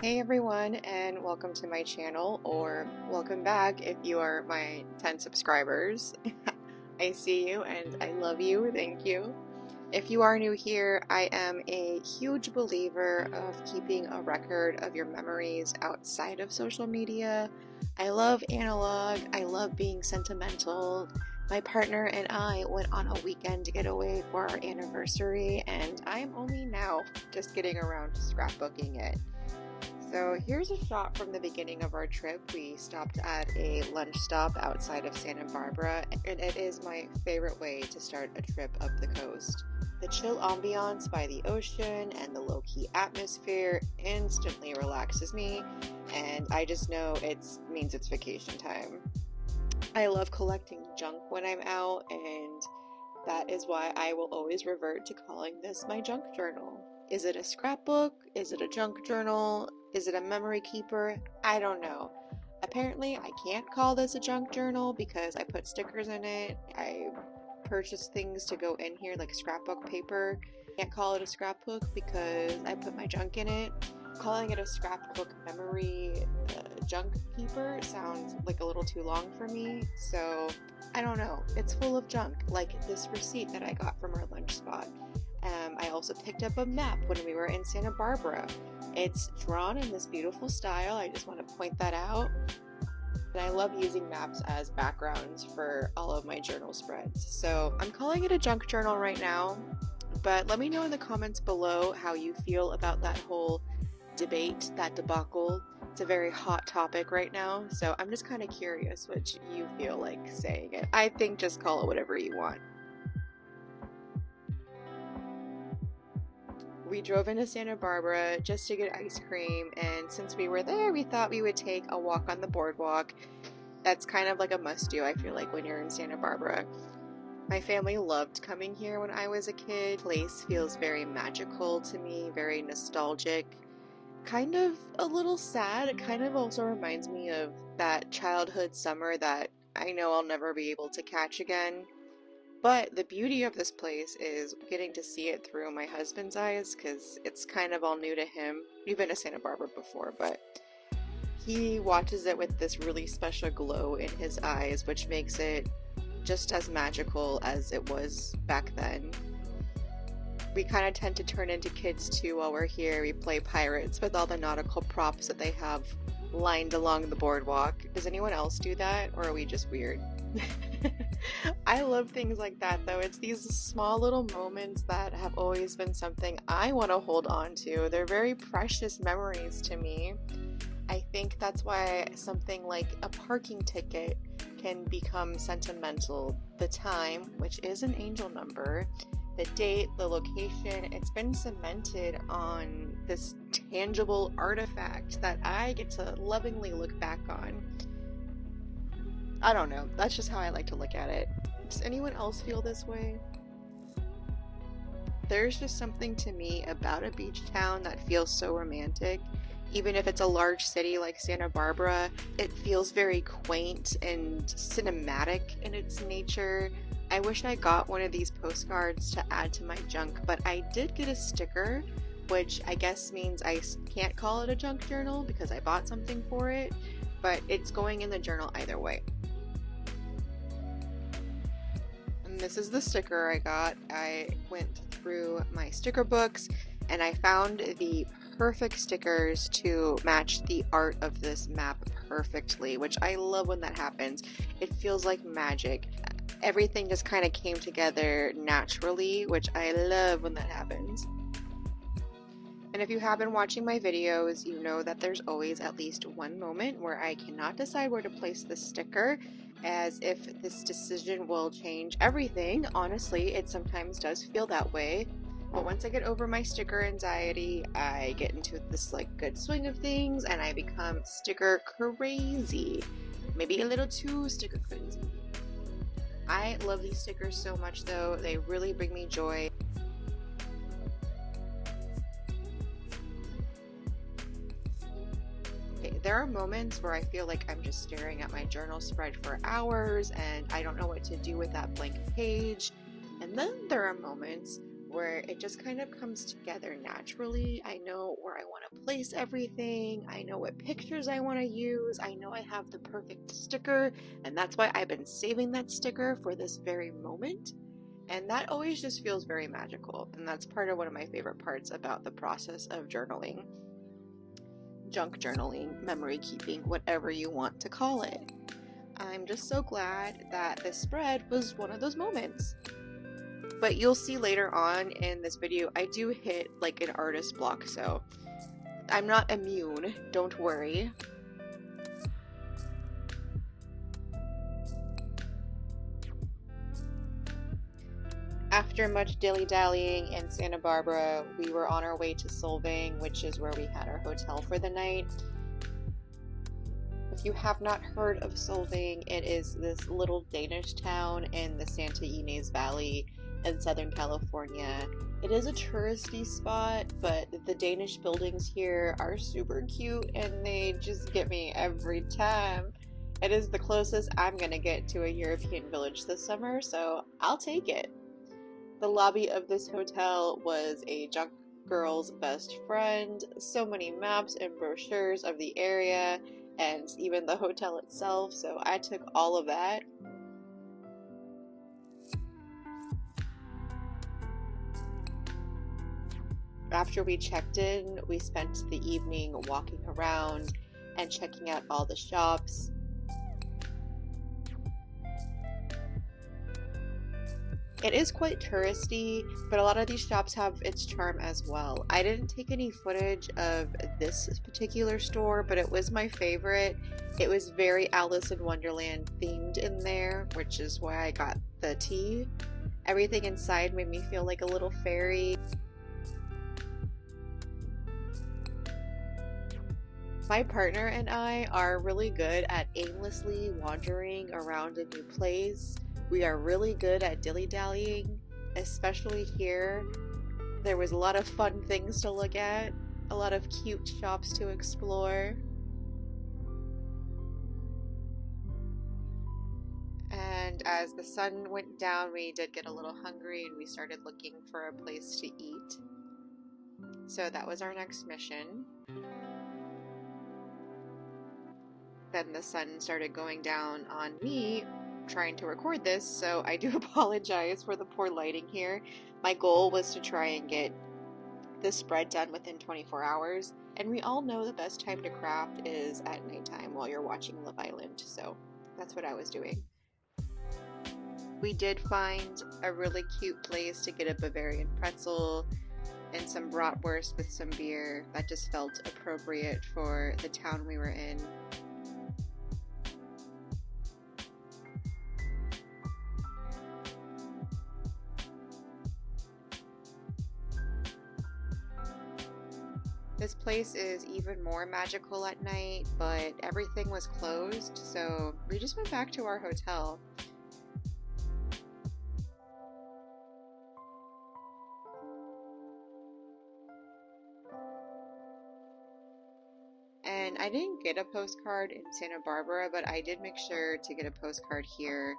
Hey everyone, and welcome to my channel, or welcome back if you are my 10 subscribers. I see you and I love you, thank you. If you are new here, I am a huge believer of keeping a record of your memories outside of social media. I love analog, I love being sentimental. My partner and I went on a weekend getaway for our anniversary, and I am only now just getting around to scrapbooking it. So here's a shot from the beginning of our trip. We stopped at a lunch stop outside of Santa Barbara, and it is my favorite way to start a trip up the coast. The chill ambiance by the ocean and the low-key atmosphere instantly relaxes me, and I just know it means it's vacation time. I love collecting junk when I'm out, and that is why I will always revert to calling this my junk journal. Is it a scrapbook? Is it a junk journal? Is it a memory keeper? I don't know. Apparently, I can't call this a junk journal because I put stickers in it. I purchased things to go in here like scrapbook paper. Can't call it a scrapbook because I put my junk in it. Calling it a scrapbook memory junk keeper sounds like a little too long for me, so I don't know. It's full of junk, like this receipt that I got from our lunch spot. I also picked up a map when we were in Santa Barbara. It's drawn in this beautiful style. I just want to point that out. And I love using maps as backgrounds for all of my journal spreads. So I'm calling it a junk journal right now, but let me know in the comments below how you feel about that whole debate, that debacle. It's a very hot topic right now, so I'm just kind of curious what you feel like saying it. I think just call it whatever you want. We drove into Santa Barbara just to get ice cream, and since we were there, we thought we would take a walk on the boardwalk. That's kind of like a must-do, I feel like, when you're in Santa Barbara. My family loved coming here when I was a kid. The place feels very magical to me, very nostalgic, kind of a little sad. It kind of also reminds me of that childhood summer that I know I'll never be able to catch again. But the beauty of this place is getting to see it through my husband's eyes, because it's kind of all new to him. We've been to Santa Barbara before, but he watches it with this really special glow in his eyes, which makes it just as magical as it was back then. We kind of tend to turn into kids too while we're here. We play pirates with all the nautical props that they have lined along the boardwalk. Does anyone else do that, or are we just weird? I love things like that though. It's these small little moments that have always been something I want to hold on to. They're very precious memories to me. I think that's why something like a parking ticket can become sentimental. The time, which is an angel number, the date, the location, it's been cemented on this tangible artifact that I get to lovingly look back on. I don't know, that's just how I like to look at it. Does anyone else feel this way? There's just something to me about a beach town that feels so romantic. Even if it's a large city like Santa Barbara, it feels very quaint and cinematic in its nature. I wish I got one of these postcards to add to my junk, but I did get a sticker, which I guess means I can't call it a junk journal because I bought something for it, but it's going in the journal either way. And this is the sticker I got. I went through my sticker books and I found the perfect stickers to match the art of this map perfectly, which I love when that happens. It feels like magic. Everything just kind of came together naturally, which I love when that happens. And if you have been watching my videos, you know that there's always at least one moment where I cannot decide where to place the sticker, as if this decision will change everything. Honestly, it sometimes does feel that way. But once I get over my sticker anxiety, I get into this like good swing of things and I become sticker crazy. Maybe a little too sticker crazy. I love these stickers so much though. They really bring me joy. Okay, there are moments where I feel like I'm just staring at my journal spread for hours and I don't know what to do with that blank page. And then there are moments where it just kind of comes together naturally. I know where I want to place everything. I know what pictures I want to use. I know I have the perfect sticker, and that's why I've been saving that sticker for this very moment. And that always just feels very magical. And that's part of one of my favorite parts about the process of journaling. Junk journaling, memory keeping, whatever you want to call it. I'm just so glad that this spread was one of those moments. But you'll see later on in this video, I do hit like an artist block, so I'm not immune, don't worry. After much dilly-dallying in Santa Barbara, we were on our way to Solvang, which is where we had our hotel for the night. If you have not heard of Solvang, it is this little Danish town in the Santa Ynez Valley in Southern California. It is a touristy spot, but the Danish buildings here are super cute and they just get me every time. It is the closest I'm gonna get to a European village this summer, so I'll take it. The lobby of this hotel was a junk girl's best friend. So many maps and brochures of the area and even the hotel itself, so I took all of that. After we checked in, we spent the evening walking around and checking out all the shops. It is quite touristy, but a lot of these shops have its charm as well. I didn't take any footage of this particular store, but it was my favorite. It was very Alice in Wonderland themed in there, which is why I got the tea. Everything inside made me feel like a little fairy. My partner and I are really good at aimlessly wandering around a new place. We are really good at dilly-dallying, especially here. There was a lot of fun things to look at, a lot of cute shops to explore. And as the sun went down, we did get a little hungry and we started looking for a place to eat. So that was our next mission. Then the sun started going down on me trying to record this, so I do apologize for the poor lighting here. My goal was to try and get this spread done within 24 hours, and we all know the best time to craft is at nighttime while you're watching Love Island, so that's what I was doing. We did find a really cute place to get a Bavarian pretzel and some bratwurst with some beer. That just felt appropriate for the town we were in. This place is even more magical at night, but everything was closed, so we just went back to our hotel. And I didn't get a postcard in Santa Barbara, but I did make sure to get a postcard here.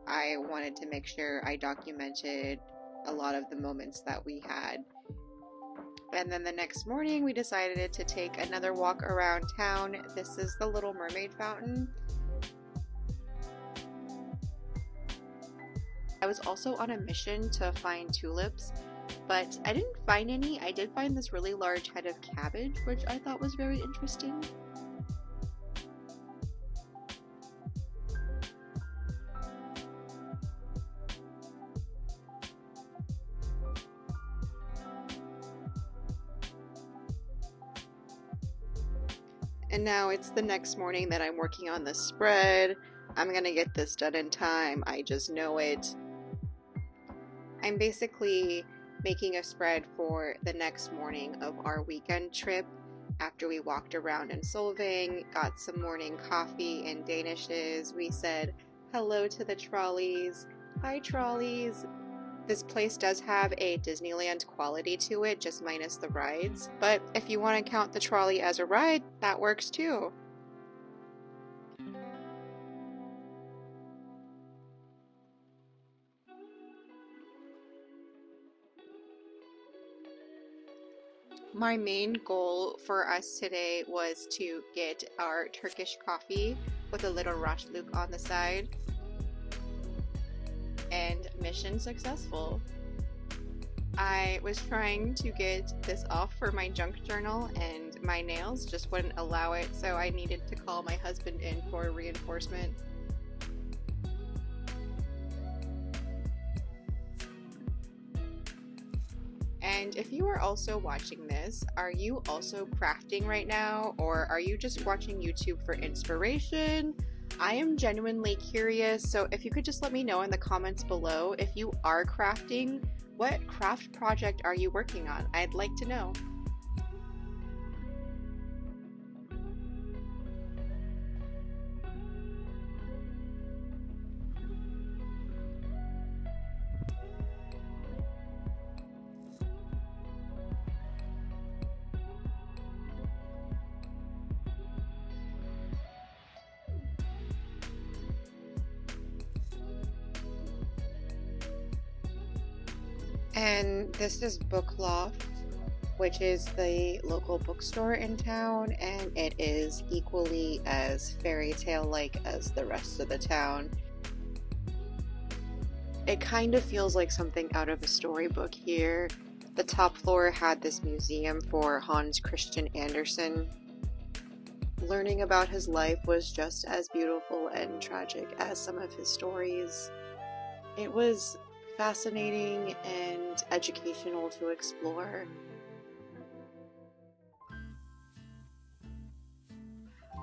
I wanted to make sure I documented a lot of the moments that we had. And then the next morning we decided to take another walk around town. This is the Little Mermaid fountain. I was also on a mission to find tulips, but I didn't find any. I did find this really large head of cabbage, which I thought was very interesting. And now it's the next morning that I'm working on the spread. I'm gonna get this done in time. I just know it. I'm basically making a spread for the next morning of our weekend trip. After we walked around in Solvang, got some morning coffee and danishes, we said hello to the trolleys. Hi trolleys! This place does have a Disneyland quality to it, just minus the rides. But if you want to count the trolley as a ride, that works too. My main goal for us today was to get our Turkish coffee with a little rashluk on the side, and mission successful. I was trying to get this off for my junk journal and my nails just wouldn't allow it, so I needed to call my husband in for reinforcement. And if you are also watching this, are you also crafting right now, or are you just watching YouTube for inspiration? I am genuinely curious, so if you could just let me know in the comments below if you are crafting, what craft project are you working on? I'd like to know. And this is Book Loft, which is the local bookstore in town, and it is equally as fairy tale like as the rest of the town. It kind of feels like something out of a storybook here. The top floor had this museum for Hans Christian Andersen. Learning about his life was just as beautiful and tragic as some of his stories. It was fascinating and educational to explore.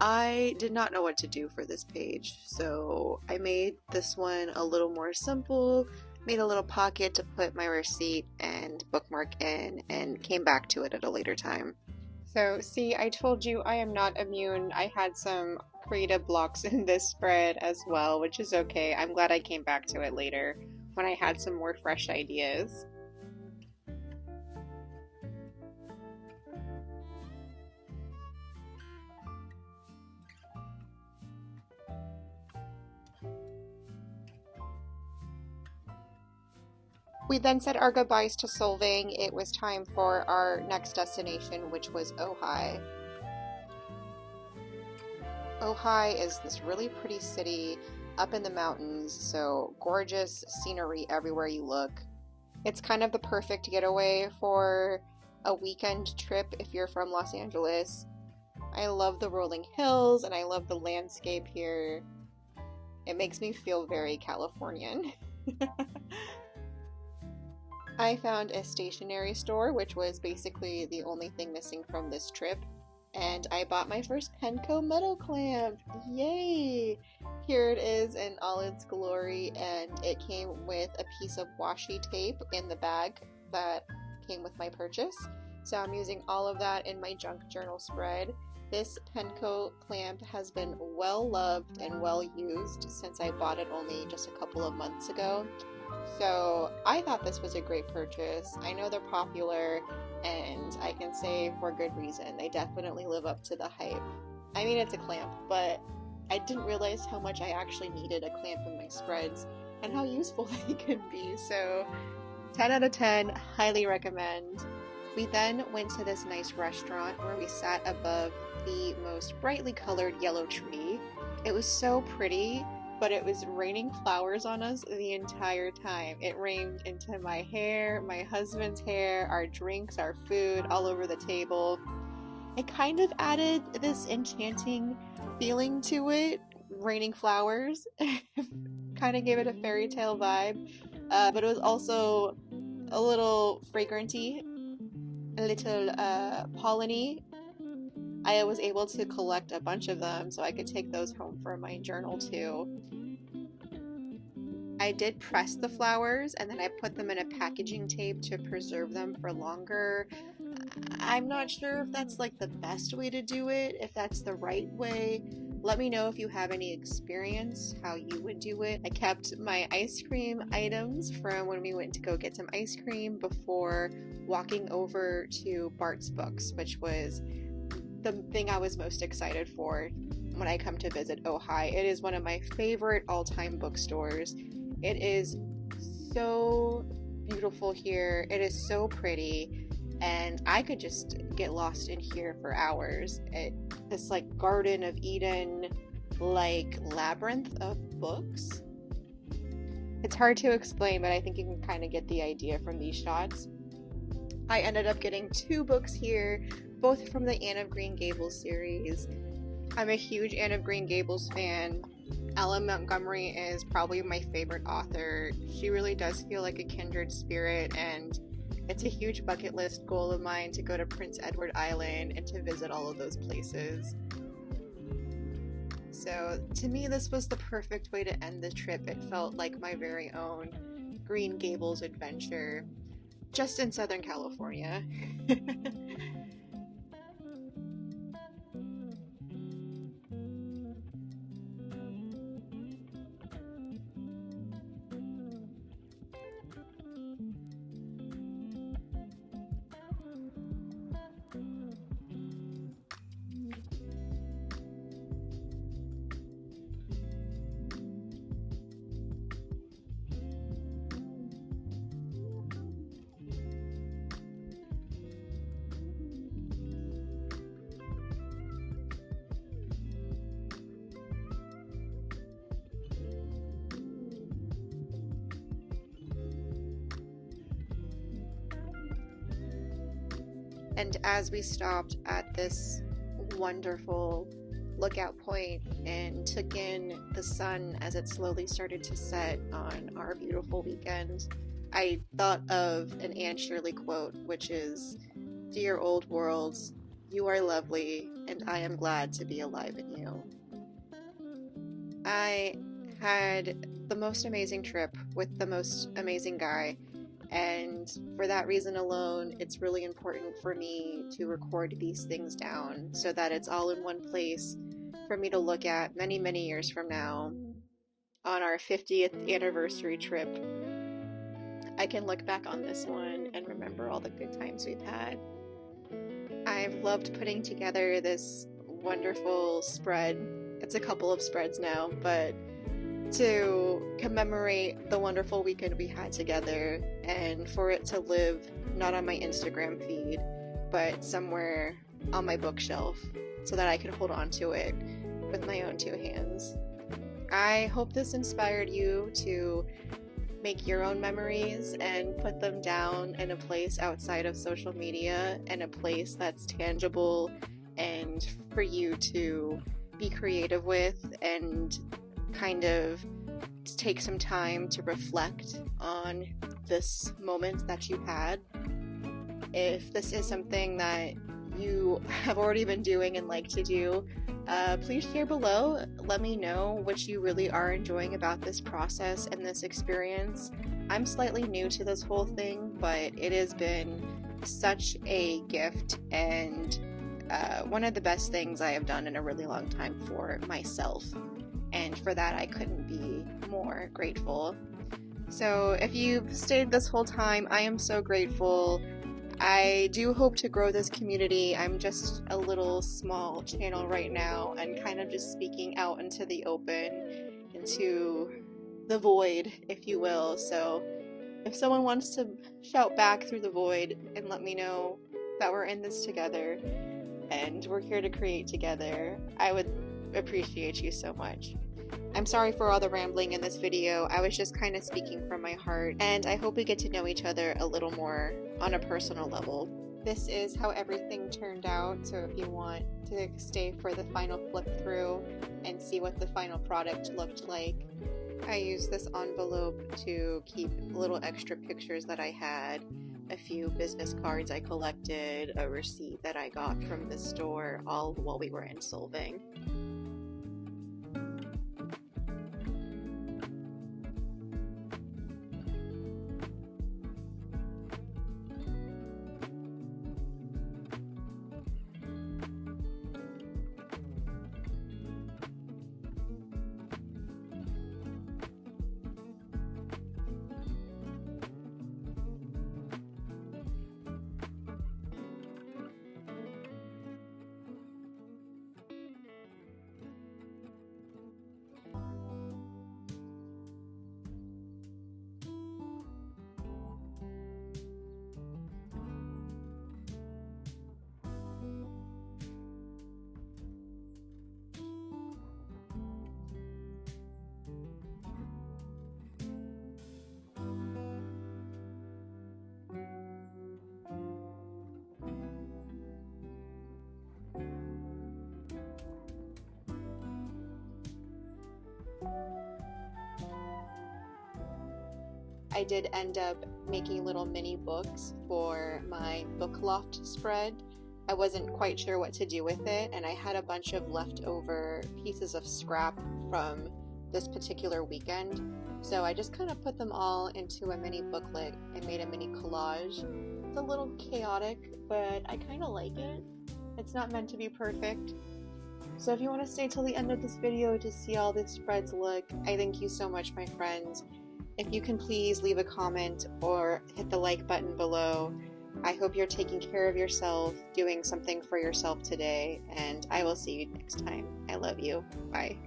I did not know what to do for this page, so I made this one a little more simple, made a little pocket to put my receipt and bookmark in, and came back to it at a later time. So see, I told you I am not immune. I had some creative blocks in this spread as well, which is okay. I'm glad I came back to it later when I had some more fresh ideas. We then said our goodbyes to Solvang. It was time for our next destination, which was Ojai. Ojai is this really pretty city up in the mountains, so gorgeous scenery everywhere you look. It's kind of the perfect getaway for a weekend trip if you're from Los Angeles. I love the rolling hills and I love the landscape here. It makes me feel very Californian. I found a stationery store, which was basically the only thing missing from this trip, and I bought my first Penco metal clamp. Yay! Here it is in all its glory, and it came with a piece of washi tape in the bag that came with my purchase. So I'm using all of that in my junk journal spread. This Penco clamp has been well loved and well used since I bought it only just a couple of months ago. So I thought this was a great purchase. I know they're popular, and I can say for good reason. They definitely live up to the hype. I mean, it's a clamp, but I didn't realize how much I actually needed a clamp in my spreads and how useful they can be. So 10 out of 10, highly recommend. We then went to this nice restaurant where we sat above the most brightly colored yellow tree. It was so pretty, but it was raining flowers on us the entire time. It rained into my hair, my husband's hair, our drinks, our food, all over the table. It kind of added this enchanting feeling to it, raining flowers. Kind of gave it a fairy tale vibe, but it was also a little fragranty, a little pollen-y. I was able to collect a bunch of them so I could take those home for my journal too. I did press the flowers and then I put them in a packaging tape to preserve them for longer. I'm not sure if that's like the best way to do it, if that's the right way. Let me know if you have any experience how you would do it. I kept my ice cream items from when we went to go get some ice cream before walking over to Bart's Books, which was the thing I was most excited for when I come to visit Ojai. It is one of my favorite all-time bookstores. It is so beautiful here. It is so pretty. and I could just get lost in here for hours. This like Garden of Eden, like labyrinth of books. It's hard to explain, but I think you can kind of get the idea from these shots. I ended up getting 2 books here, both from the Anne of Green Gables series. I'm a huge Anne of Green Gables fan. Ellen Montgomery is probably my favorite author. She really does feel like a kindred spirit, and it's a huge bucket list goal of mine to go to Prince Edward Island and to visit all of those places. So to me, this was the perfect way to end the trip. It felt like my very own Green Gables adventure, just in Southern California. And as we stopped at this wonderful lookout point and took in the sun as it slowly started to set on our beautiful weekend, I thought of an Anne Shirley quote, which is, "Dear old worlds, you are lovely, and I am glad to be alive in you." I had the most amazing trip with the most amazing guy, and for that reason alone, it's really important for me to record these things down so that it's all in one place for me to look at many, many years from now on our 50th anniversary trip. I can look back on this one and remember all the good times we've had. I've loved putting together this wonderful spread. It's a couple of spreads now, but to commemorate the wonderful weekend we had together, and for it to live not on my Instagram feed, but somewhere on my bookshelf so that I could hold on to it with my own 2 hands. I hope this inspired you to make your own memories and put them down in a place outside of social media, and a place that's tangible and for you to be creative with and kind of take some time to reflect on this moment that you had. If this is something that you have already been doing and like to do, please share below. Let me know what you really are enjoying about this process and this experience. I'm slightly new to this whole thing, but it has been such a gift and one of the best things I have done in a really long time for myself. And for that, I couldn't be more grateful. So if you've stayed this whole time, I am so grateful. I do hope to grow this community. I'm just a little small channel right now and kind of just speaking out into the open, into the void, if you will. So if someone wants to shout back through the void and let me know that we're in this together and we're here to create together, I would appreciate you so much. I'm sorry for all the rambling in this video. I was just kind of speaking from my heart, and I hope we get to know each other a little more on a personal level. This is how everything turned out, so if you want to stay for the final flip through and see what the final product looked like, I used this envelope to keep little extra pictures that I had, a few business cards I collected, a receipt that I got from the store, all while we were in Solvang. I did end up making little mini books for my book loft spread. I wasn't quite sure what to do with it, and I had a bunch of leftover pieces of scrap from this particular weekend. So I just kind of put them all into a mini booklet and made a mini collage. It's a little chaotic, but I kind of like it. It's not meant to be perfect. So if you want to stay till the end of this video to see how these spreads look, I thank you so much, my friends. If you can please leave a comment or hit the like button below. I hope you're taking care of yourself, doing something for yourself today, and I will see you next time. I love you. Bye.